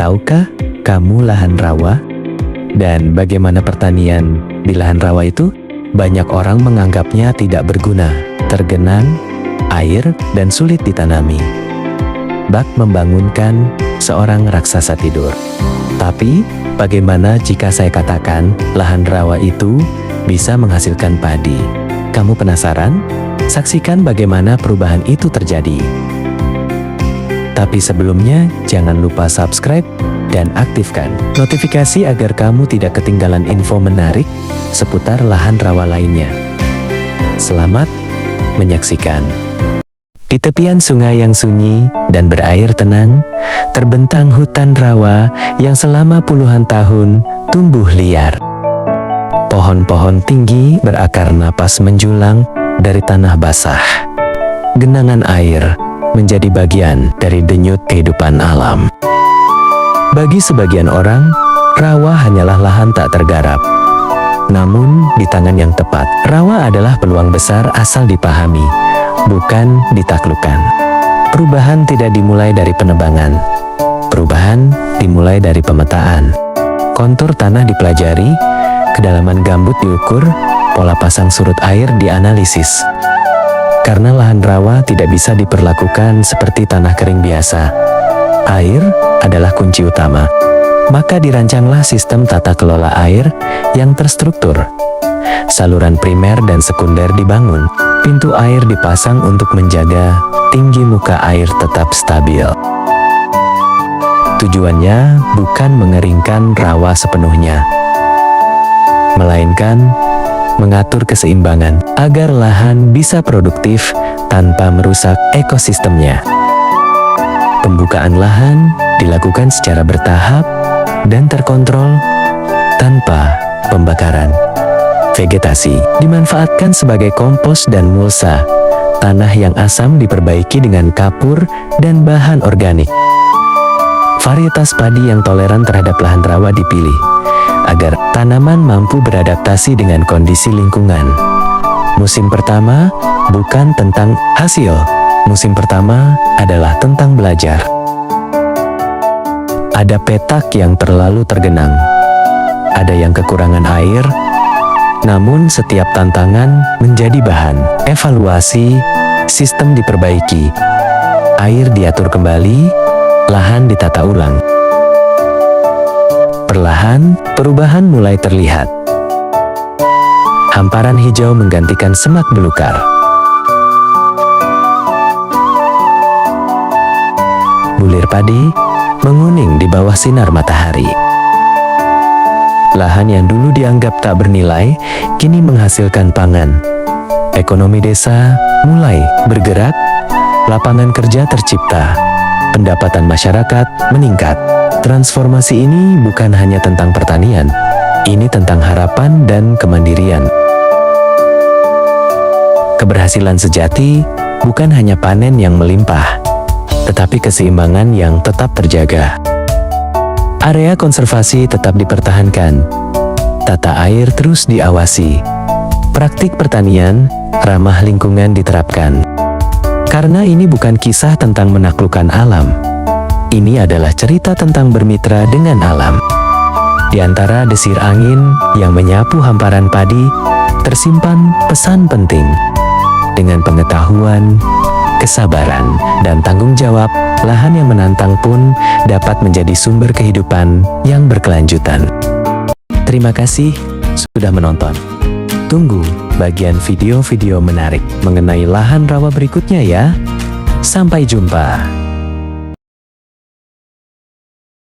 Tahukah kamu lahan rawa? Dan bagaimana pertanian di lahan rawa itu? Banyak orang menganggapnya tidak berguna, tergenang, air, dan sulit ditanami. Bak membangunkan seorang raksasa tidur. Tapi, bagaimana jika saya katakan lahan rawa itu bisa menghasilkan padi? Kamu penasaran? Saksikan bagaimana perubahan itu terjadi. Tapi sebelumnya, jangan lupa subscribe dan aktifkan notifikasi agar kamu tidak ketinggalan info menarik seputar lahan rawa lainnya. Selamat menyaksikan. Di tepian sungai yang sunyi dan berair tenang, terbentang hutan rawa yang selama puluhan tahun tumbuh liar. Pohon-pohon tinggi berakar napas menjulang dari tanah basah. Genangan air menjadi bagian dari denyut kehidupan alam. Bagi sebagian orang, rawa hanyalah lahan tak tergarap. Namun, di tangan yang tepat, rawa adalah peluang besar asal dipahami, bukan ditaklukkan. Perubahan tidak dimulai dari penebangan. Perubahan dimulai dari pemetaan. Kontur tanah dipelajari, kedalaman gambut diukur, pola pasang surut air dianalisis. Karena lahan rawa tidak bisa diperlakukan seperti tanah kering biasa. Air adalah kunci utama. Maka dirancanglah sistem tata kelola air yang terstruktur. Saluran primer dan sekunder dibangun. Pintu air dipasang untuk menjaga tinggi muka air tetap stabil. Tujuannya bukan mengeringkan rawa sepenuhnya, melainkan mengatur keseimbangan agar lahan bisa produktif tanpa merusak ekosistemnya. Pembukaan lahan dilakukan secara bertahap dan terkontrol tanpa pembakaran. Vegetasi dimanfaatkan sebagai kompos dan mulsa. Tanah yang asam diperbaiki dengan kapur dan bahan organik. Varietas padi yang toleran terhadap lahan rawa dipilih agar tanaman mampu beradaptasi dengan kondisi lingkungan. Musim pertama bukan tentang hasil. Musim pertama adalah tentang belajar. Ada petak yang terlalu tergenang. Ada yang kekurangan air. Namun setiap tantangan menjadi bahan evaluasi, sistem diperbaiki, air diatur kembali, lahan ditata ulang. Perlahan, perubahan mulai terlihat. Hamparan hijau menggantikan semak belukar. Bulir padi menguning di bawah sinar matahari. Lahan yang dulu dianggap tak bernilai, kini menghasilkan pangan. Ekonomi desa mulai bergerak, lapangan kerja tercipta, pendapatan masyarakat meningkat. Transformasi ini bukan hanya tentang pertanian, ini tentang harapan dan kemandirian. Keberhasilan sejati bukan hanya panen yang melimpah, tetapi keseimbangan yang tetap terjaga. Area konservasi tetap dipertahankan, tata air terus diawasi, praktik pertanian ramah lingkungan diterapkan. Karena ini bukan kisah tentang menaklukkan alam, ini adalah cerita tentang bermitra dengan alam. Di antara desir angin yang menyapu hamparan padi, tersimpan pesan penting. Dengan pengetahuan, kesabaran, dan tanggung jawab, lahan yang menantang pun dapat menjadi sumber kehidupan yang berkelanjutan. Terima kasih sudah menonton. Tunggu bagian video-video menarik mengenai lahan rawa berikutnya ya. Sampai jumpa.